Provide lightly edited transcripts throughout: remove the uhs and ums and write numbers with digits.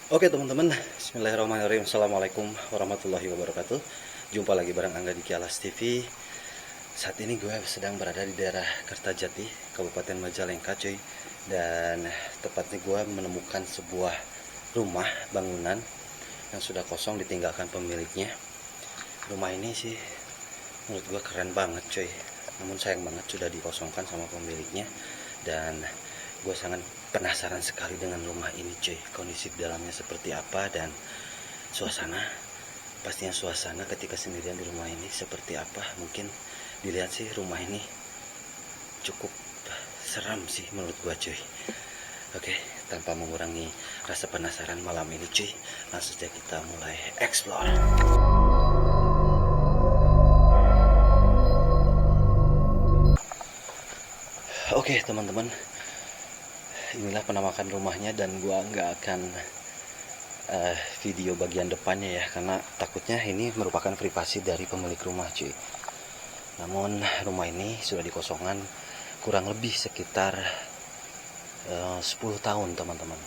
Oke teman-teman, bismillahirrahmanirrahim. Assalamualaikum warahmatullahi wabarakatuh. Jumpa lagi bareng Angga di Kialas TV. Saat ini gue sedang berada di daerah Kertajati, Kabupaten Majalengka cuy. Dan tepatnya gue menemukan sebuah rumah bangunan yang sudah kosong ditinggalkan pemiliknya. Rumah ini sih menurut gue keren banget cuy. Namun sayang banget sudah dikosongkan sama pemiliknya. Dan gue sangat penasaran sekali dengan rumah ini cuy, kondisi dalamnya seperti apa dan pastinya suasana ketika sendirian di rumah ini seperti apa. Mungkin dilihat sih rumah ini cukup seram sih menurut gue cuy. Oke, tanpa mengurangi rasa penasaran malam ini cuy, langsung saja kita mulai explore. Oke teman-teman, inilah penampakan rumahnya dan gua nggak akan video bagian depannya ya, karena takutnya ini merupakan privasi dari pemilik rumah cuy. Namun rumah ini sudah dikosongan kurang lebih sekitar 10 tahun teman-teman.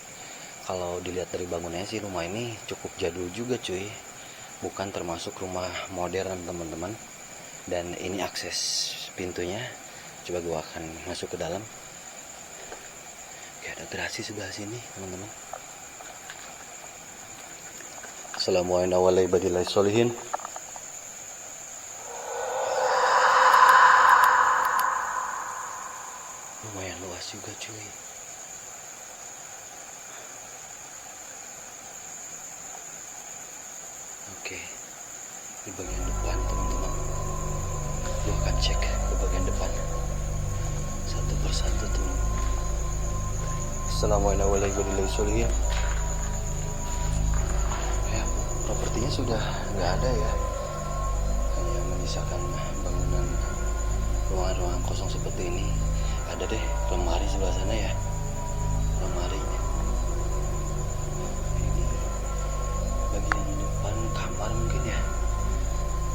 Kalau dilihat dari bangunannya sih rumah ini cukup jadul juga cuy, bukan termasuk rumah modern teman-teman. Dan ini akses pintunya, coba gua akan masuk ke dalam. Oke, ada gerasi sebelah sini teman-teman. Assalamualaikum warahmatullahi wabarakatuh. Lumayan luas juga cuy. Oke, di bagian depan teman-teman, gue akan cek ke bagian depan satu persatu teman. Assalamualaikum warahmatullahi wabarakatuh. Ya, propertinya sudah nggak ada ya, hanya menyisakan bangunan ruangan-ruangan kosong seperti ini. Ada deh lemari sebelah sana ya, lemari. Ini bagian depan kamar mungkin ya,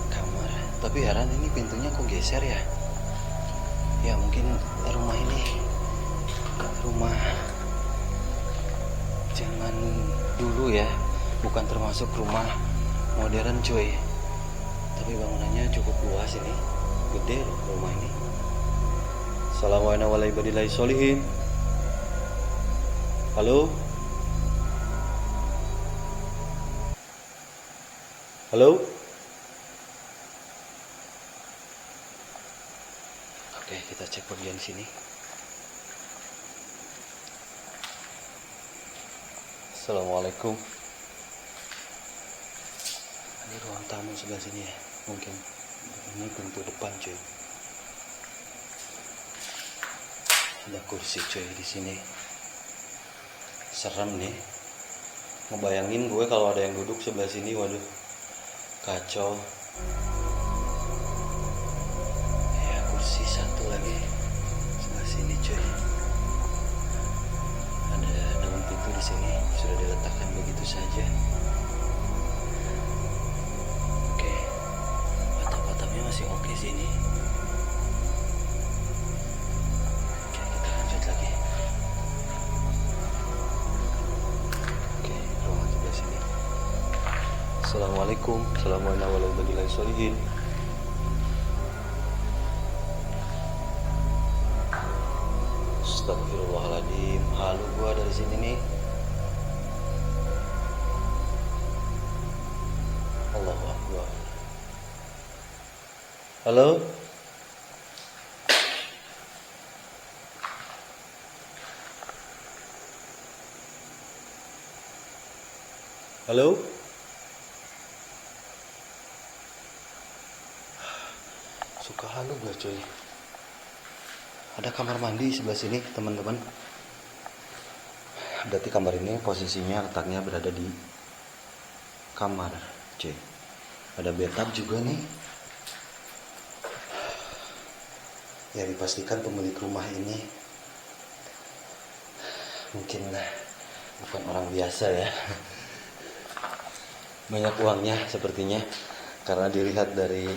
kamar. Tapi heran ini pintunya kok geser ya. Ya mungkin rumah ini rumah zaman dulu ya, bukan termasuk rumah modern cuy. Tapi bangunannya cukup luas ini, gede loh rumah ini. Assalamualaikum warahmatullahi wabarakatuh. Halo, halo. Oke, kita cek bagian sini. Assalamualaikum. Ini ruang tamu sebelah sini ya, mungkin ini pintu depan cuy. Ada kursi cuy di sini. Serem nih. Ngebayangin gue kalau ada yang duduk sebelah sini, waduh, kacau. Ya kursi satu lagi sebelah sini cuy. Ada daun pintu di sini sudah diletakkan begitu saja. Oke, atap-atapnya masih oke sini. Oke, kita lanjut lagi. Oke, ruangan sebelah sini. Assalamualaikum. Assalamualaikum warahmatullahi wabarakatuh. Astagfirullahaladzim. Halo, gua dari sini nih. Allahu Akbar. Halo. Halo. Suka halo gua cuy. Ada kamar mandi sebelah sini teman-teman. Berarti kamar ini posisinya letaknya berada di kamar cuy. Ada bathtub juga nih. Ya dipastikan pemilik rumah ini mungkin bukan orang biasa ya. Banyak uangnya sepertinya, karena dilihat dari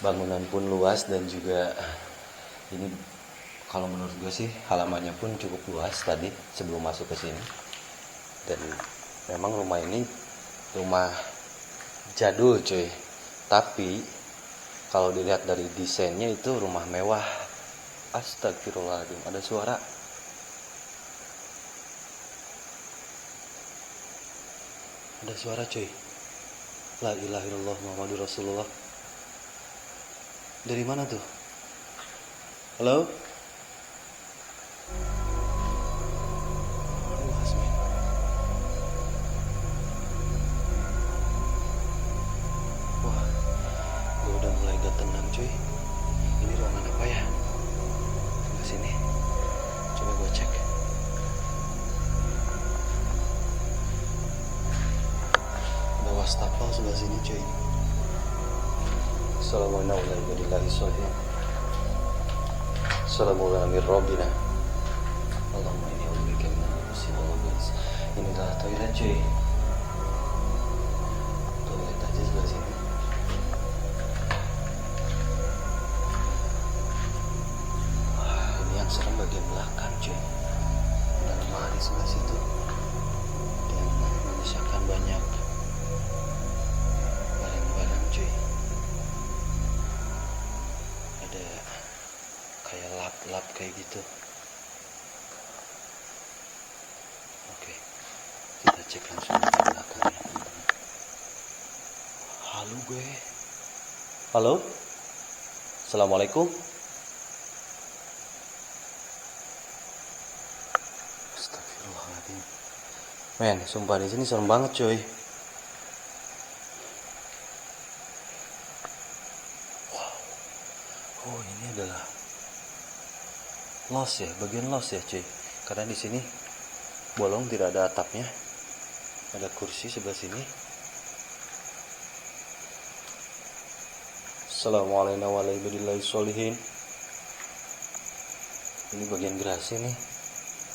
bangunan pun luas dan juga ini kalau menurut gue sih halamannya pun cukup luas tadi sebelum masuk ke sini. Dan Memang rumah ini rumah jadul cuy, tapi kalau dilihat dari desainnya itu rumah mewah. Astagfirullahaladzim, ada suara. Ada suara cuy. La ilaha illallah Muhammadur Rasulullah. Dari mana tuh? Halo? Wah, gue udah mulai gak tenang cuy. Ini ruangan apa ya? Coba sini. Coba gue cek. Ada wastafel sebelah sini cuy. Assalamualaikum. Assalamualaikum Rabbina. Allahumma inni a'udzubika minal khubuthi wal khaba'ith. Ini adalah toilet cuy. Toilet aja sebelah sini. Wah, ini yang serem bagian belakang cuy. Ada lemari sebelah situ. Dan menyisakan banyak barang-barang cuy. Ada kayak lap-lap kayak gitu. Oke, kita cek langsung ke belakangnya teman-teman. Halo gue. Halo. Assalamualaikum. Astagfirullahaladzim. Men, sumpah di sini serem banget coy. Oh, ini adalah los ya, bagian los ya cuy. Karena di sini bolong, tidak ada atapnya. Ada kursi sebelah sini. Assalamualaikum warahmatullahi wabarakatuh. Ini bagian gerasi nih.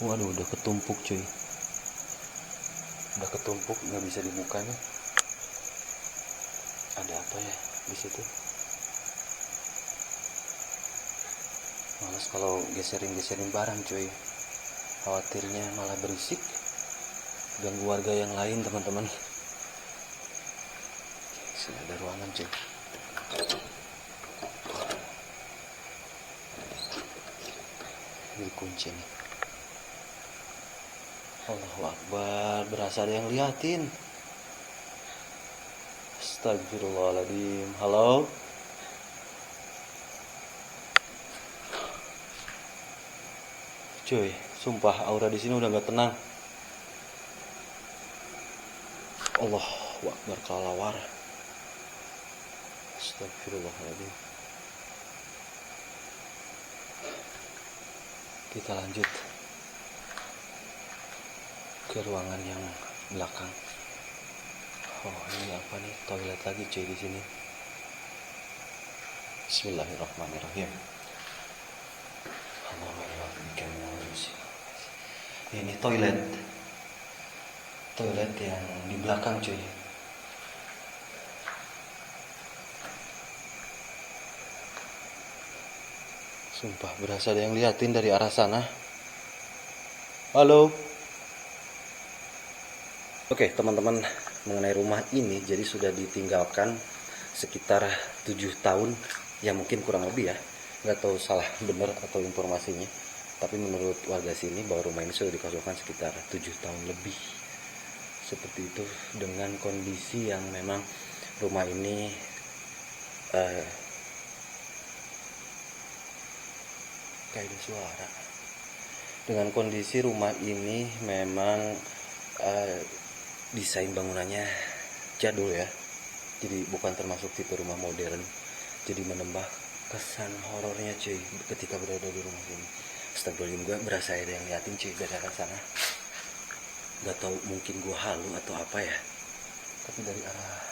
Waduh, udah ketumpuk cuy. Udah ketumpuk, nggak bisa dibuka nih. Ada apa ya di situ? Males kalau geserin barang cuy. Khawatirnya malah berisik, ganggu warga yang lain teman-teman. Sini ada ruangan cuy. Ini kunci nih. Allahu Akbar, berasa ada yang liatin. Astagfirullahaladzim. Halo. Cuy, sumpah aura di sini udah gak tenang. Allahu Akbar kalawar. Astagfirullahaladzim. Kita lanjut ke ruangan yang belakang. Oh, ini apa nih? Toilet lagi cuy di sini. Bismillahirrahmanirrahim. Ini toilet yang di belakang cuy. Sumpah berasa ada yang liatin dari arah sana. Halo. Oke teman-teman, mengenai rumah ini jadi sudah ditinggalkan sekitar 7 tahun. Ya mungkin kurang lebih ya, nggak tahu salah benar atau informasinya, tapi menurut warga sini bahwa rumah ini sudah dikosongkan sekitar 7 tahun lebih. Seperti itu, dengan kondisi yang memang rumah ini kayak ada suara. Dengan kondisi rumah ini memang desain bangunannya jadul ya, jadi bukan termasuk tipe rumah modern. Jadi menambah kesan horornya cuy ketika berada di rumah ini. Astagfirullahaladzim, gue berasa ada yang liatin cuy dari arah sana. Gak tau mungkin gue halu atau apa ya, tapi dari arah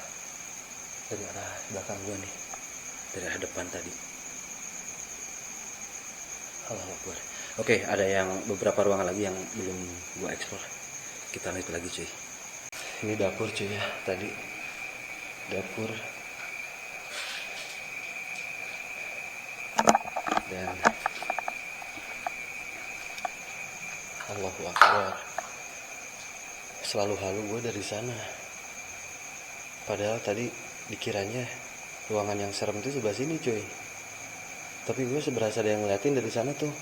belakang gue nih, dari arah depan tadi. Allahu Akbar. Oke, ada yang beberapa ruangan lagi yang belum gue eksplor. Kita lanjut lagi cuy. Ini dapur cuy ya, tadi dapur. Dan Allahu Akbar. selalu halu gue dari sana. Padahal tadi dikiranya ruangan yang serem itu sebelah sini cuy. Tapi gue seberasa ada yang ngeliatin dari sana tuh.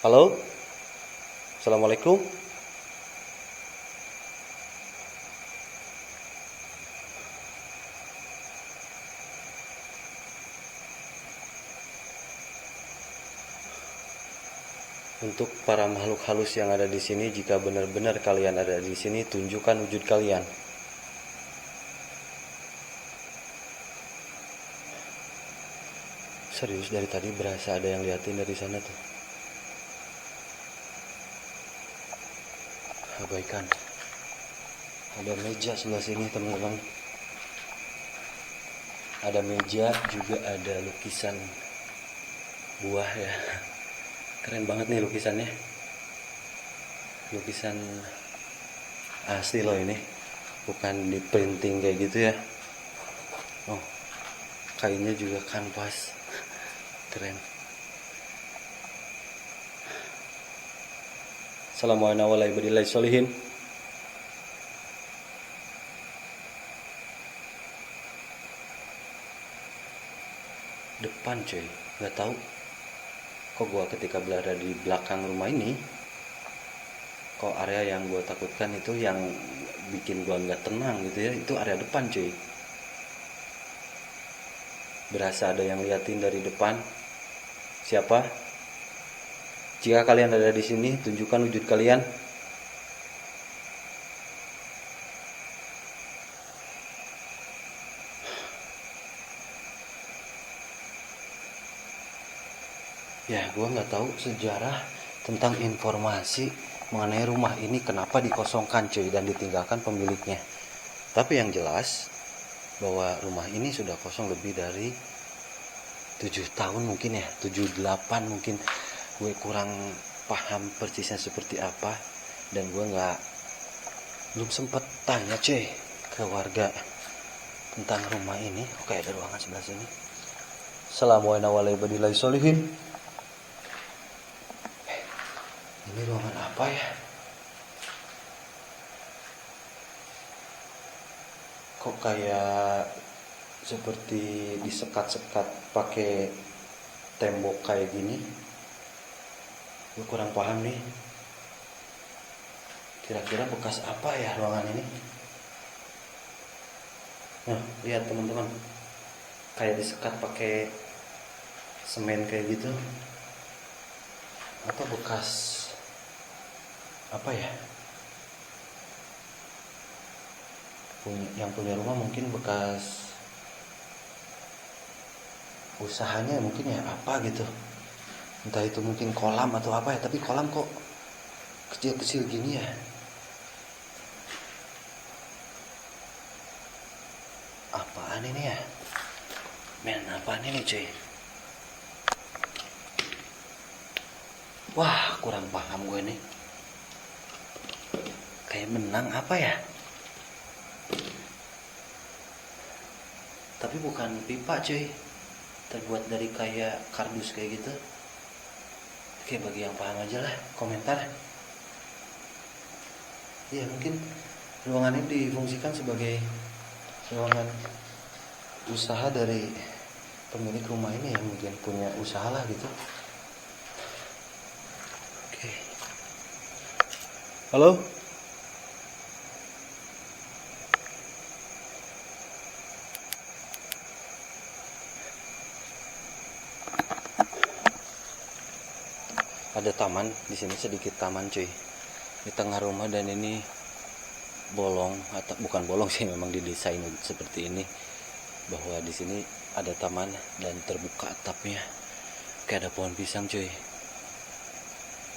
Halo? Assalamualaikum? Untuk para makhluk halus yang ada di sini, jika benar-benar kalian ada di sini, tunjukkan wujud kalian. Serius, dari tadi berasa ada yang liatin dari sana tuh. Abaikan. Ada meja sebelah sini teman-teman. Ada meja, juga ada lukisan buah ya. Keren banget nih lukisannya. Lukisan asli loh ini. Bukan di printing kayak gitu ya. Oh, kainnya juga kanvas. Keren. Assalamualaikum. Depan cuy, nggak tahu kok gua ketika berada di belakang rumah ini, kok area yang gua takutkan itu, yang bikin gua nggak tenang gitu ya, itu area depan cuy. Berasa ada yang liatin dari depan. Siapa? Jika kalian ada di sini, tunjukkan wujud kalian. Ya, gue nggak tahu sejarah tentang informasi mengenai rumah ini kenapa dikosongkan cuy dan ditinggalkan pemiliknya. Tapi yang jelas bahwa rumah ini sudah kosong lebih dari 7 tahun mungkin ya, 7-8 mungkin. Gue kurang paham persisnya seperti apa, dan gue belum sempat tanya cuy ke warga tentang rumah ini. Oke, ada ruangan sebelah sini. Assalamualaikum. Ini ruangan apa ya? Kok kayak seperti disekat-sekat pakai tembok kayak gini? Gue kurang paham nih. Kira-kira bekas apa ya ruangan ini? Nah, lihat teman-teman. Kayak disekat pakai semen kayak gitu. Atau bekas apa ya? Yang punya rumah mungkin bekas usahanya mungkin ya, apa gitu. Entah itu mungkin kolam atau apa ya, tapi kolam kok kecil-kecil gini ya. Apaan ini ya? Men, apaan ini cuy? Wah, kurang paham gue nih. Kayak benang apa ya? Tapi bukan pipa cuy. Terbuat dari kayak kardus kayak gitu. Oke, bagi yang paham aja lah, komentar. Ya, mungkin ruangan ini difungsikan sebagai ruangan usaha dari pemilik rumah ini, yang mungkin punya usaha lah gitu. Oke. Halo? Ada taman di sini, sedikit taman cuy, di tengah rumah, dan ini bolong, atau bukan bolong sih, memang didesain seperti ini, bahwa di sini ada taman dan terbuka atapnya. Kayak ada pohon pisang cuy.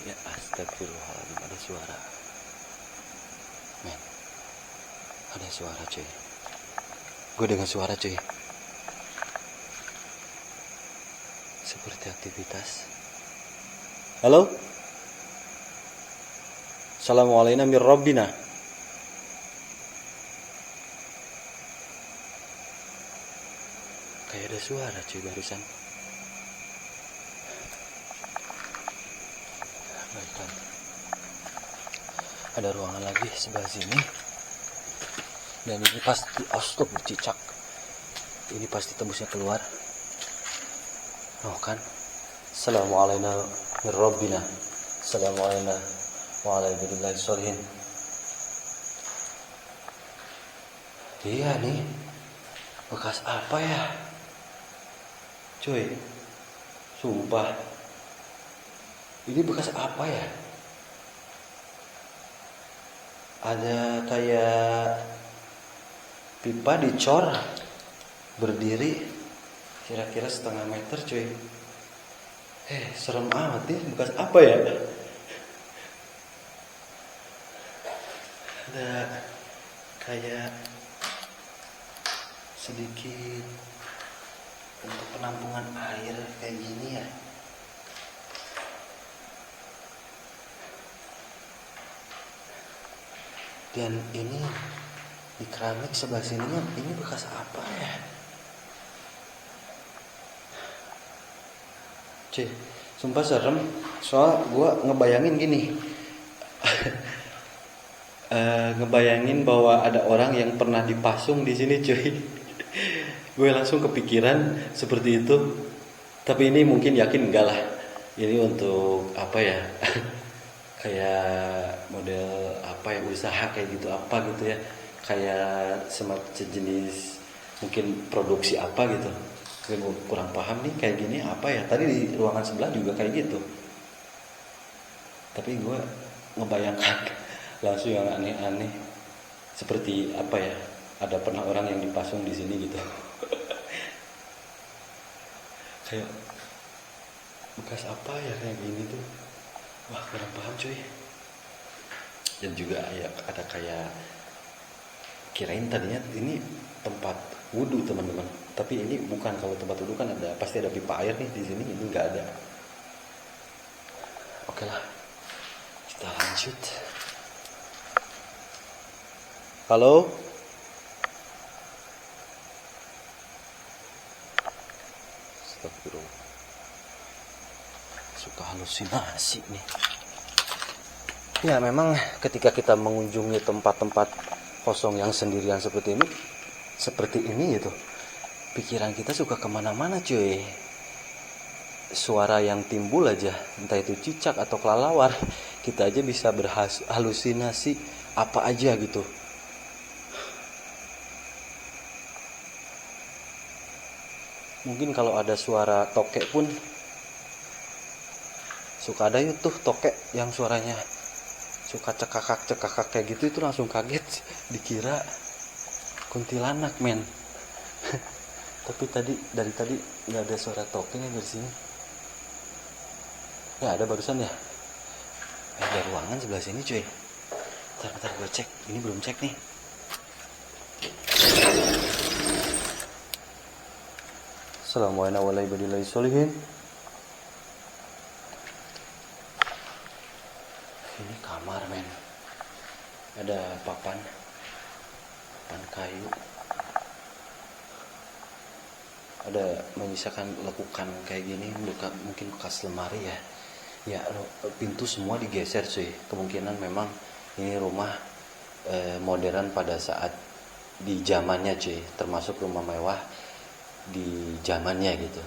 Ya astagfirullahaladzim, ada suara. Men, ada suara cuy. Gue dengar suara cuy. Seperti aktivitas. Halo? Assalamualaikum min Rabbina. Kayak ada suara cuy barusan. Baiklah. Ada ruangan lagi sebelah sini. Dan ini pasti stop cicak. Ini pasti tembusnya keluar. Oh kan. Assalamualaikum warahmatullahi wabarakatuh. Assalamualaikum warahmatullahi wabarakatuh. Iya nih. Bekas apa ya? Cuy. Sumpah. Ini bekas apa ya? Ada kayak pipa dicor berdiri kira-kira setengah meter cuy. Serem amat nih, bekas apa ya? Ada kayak sedikit untuk penampungan air kayak gini ya. Dan ini di keramik sebelah sininya, ini bekas apa ya? Cuy, sumpah serem. Soal gue ngebayangin gini. Ngebayangin bahwa ada orang yang pernah dipasung di sini cuy. Gue langsung kepikiran seperti itu. Tapi ini mungkin yakin enggak lah. Ini untuk apa ya? Kayak model apa ya, usaha kayak gitu apa gitu ya, kayak semacam sejenis mungkin produksi apa gitu. Gue kurang paham nih kayak gini apa ya. Tadi di ruangan sebelah juga kayak gitu, tapi gue ngebayangkan langsung yang aneh-aneh seperti apa ya, ada pernah orang yang dipasung di sini gitu. Kayak bekas apa ya kayak gini tuh. Wah, kurang paham cuy. Dan juga ya ada kayak, kirain tadinya ini tempat wudhu teman-teman, tapi ini bukan. Kalau tempat wudhu kan ada, pasti ada pipa air nih di sini. Ini nggak ada. Oke lah, kita lanjut. Halo. Astagfirullah. Suka halusinasi nih. Ya memang ketika kita mengunjungi tempat-tempat kosong yang sendirian seperti ini gitu, pikiran kita suka kemana-mana cuy. Suara yang timbul aja, entah itu cicak atau kelelawar, kita aja bisa berhalusinasi apa aja gitu. Mungkin kalau ada suara tokek pun suka ada tuh tokek yang suaranya suka cekakak kayak gitu, itu langsung kaget dikira kuntilanak men. Tapi dari tadi nggak ada suara tokeknya dari sini. Ya ada barusan ya. Ada ruangan sebelah sini cuy. Bentar gue cek. Ini belum cek nih. Assalamualaikum warahmatullahi wabarakatuh. Ini kamar men. Ada papan kayu. Ada menyisakan lekukan kayak gini, mungkin bekas lemari ya. Ya pintu semua digeser cuy. Kemungkinan memang ini rumah modern pada saat di zamannya cuy, termasuk rumah mewah di zamannya gitu.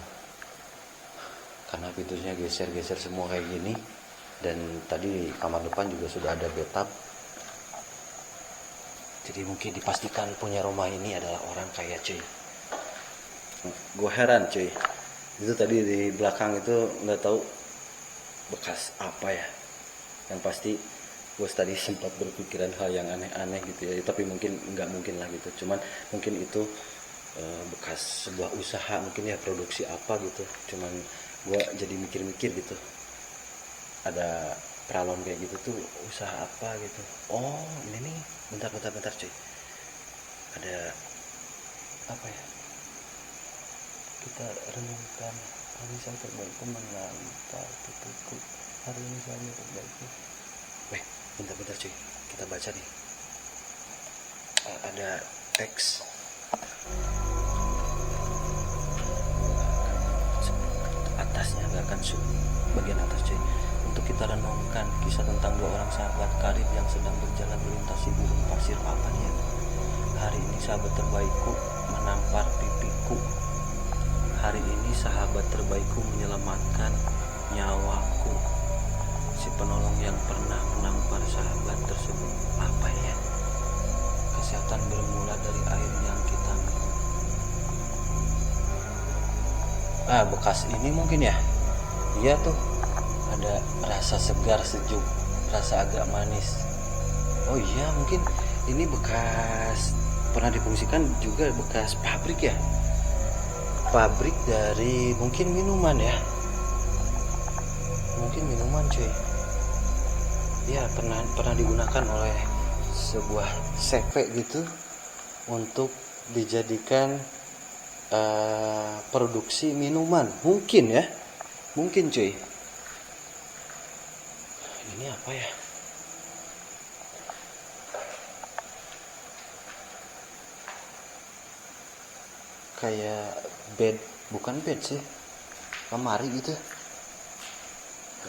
Karena pintunya geser semua kayak gini. Dan tadi di kamar depan juga sudah ada bathtub. Jadi mungkin dipastikan punya rumah ini adalah orang kaya cuy. Gue heran cuy. Itu tadi di belakang itu nggak tahu bekas apa ya. Yang pasti gue tadi sempat berpikiran hal yang aneh-aneh gitu ya. Tapi mungkin nggak mungkin lah gitu. Cuman mungkin itu bekas sebuah usaha, mungkin ya produksi apa gitu. Cuman gue jadi mikir-mikir gitu. Ada peralon kayak gitu tuh usaha apa gitu. Oh ini nih, bentar cuy. Ada apa ya, kita renungkan hari saya terbaikku mengantar tutuku, hari ini saya terbaikku. Bentar cuy, kita baca nih. Ada teks. Atasnya nggak akan bagian atas cuy. Untuk kita renungkan kisah tentang dua orang sahabat karib yang sedang berjalan melintasi gurun pasir apa ya. Hari ini sahabat terbaikku menampar pipiku. Hari ini sahabat terbaikku menyelamatkan nyawaku. Si penolong yang pernah menampar sahabat tersebut apa ya? Kesehatan bermula dari air yang kita minum. Bekas ini mungkin ya. Iya tuh, ada rasa segar sejuk, rasa agak manis. Oh iya, mungkin ini bekas pernah difungsikan juga, bekas pabrik ya. Pabrik dari mungkin minuman ya. Mungkin minuman cuy. Ya, pernah digunakan oleh sebuah CV gitu untuk dijadikan produksi minuman. Mungkin ya. Mungkin cuy. Ini apa ya? Kayak bed, bukan bed sih. Lemari gitu.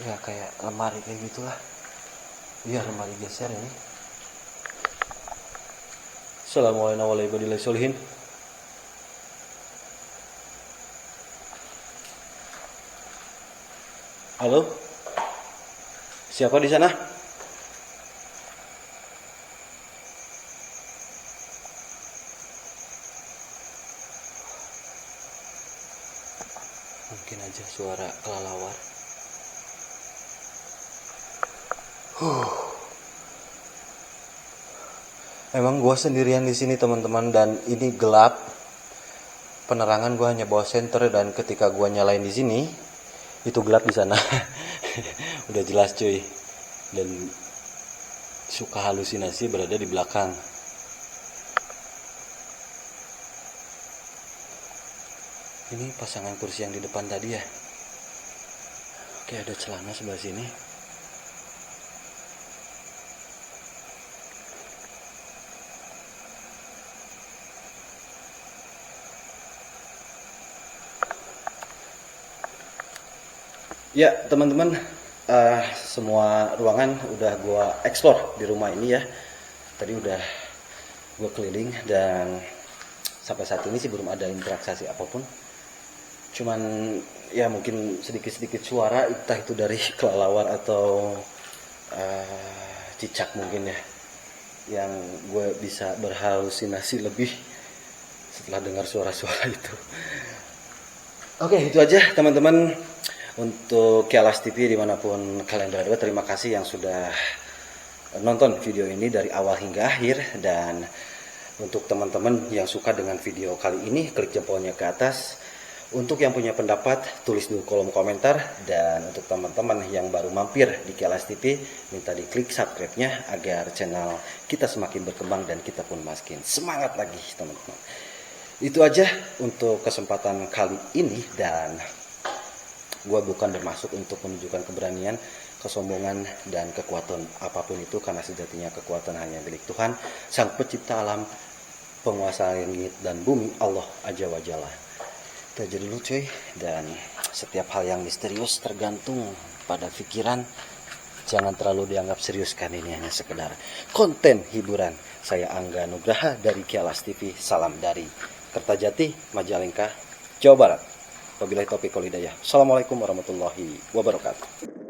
Ya kayak lemari kayak gitulah. Iya, lemari geser ini. Assalamualaikum warahmatullahi wabarakatuh. Halo? Siapa di sana? Mungkin aja suara kelelawar. Emang gua sendirian di sini teman-teman, dan ini gelap. Penerangan gua hanya bawa senter, dan ketika gua nyalain di sini itu gelap di sana. Udah jelas cuy. Dan suka halusinasi berada di belakang. Ini pasangan kursi yang di depan tadi ya. Oke, ada celana sebelah sini. Ya teman-teman, semua ruangan udah gua explore di rumah ini ya. Tadi udah gua keliling, dan sampai saat ini sih belum ada interaksi apapun. Cuman ya mungkin sedikit-sedikit suara, entah itu dari kelelawar atau cicak mungkin ya, yang gue bisa berhalusinasi lebih setelah dengar suara-suara itu. Oke, itu aja teman-teman untuk Kialas TV dimanapun kalian berada. Terima kasih yang sudah nonton video ini dari awal hingga akhir. Dan untuk teman-teman yang suka dengan video kali ini, klik jempolnya ke atas. Untuk yang punya pendapat, tulis di kolom komentar. Dan untuk teman-teman yang baru mampir di Kialas TV, minta diklik subscribe-nya agar channel kita semakin berkembang dan kita pun makin semangat lagi teman-teman. Itu aja untuk kesempatan kali ini, dan gue bukan bermaksud untuk menunjukkan keberanian, kesombongan, dan kekuatan apapun itu, karena sejatinya kekuatan hanya milik Tuhan, Sang Pencipta alam, penguasa langit dan bumi, Allah Azza wa Jalla. Itu aja dulu cuy, dan setiap hal yang misterius tergantung pada pikiran. Jangan terlalu dianggap serius, kan ini hanya sekedar konten hiburan. Saya Angga Nugraha dari Kialas TV, salam dari Kertajati, Majalengka, Jawa Barat. Wabillahi taufiq wal hidayah. Assalamualaikum warahmatullahi wabarakatuh.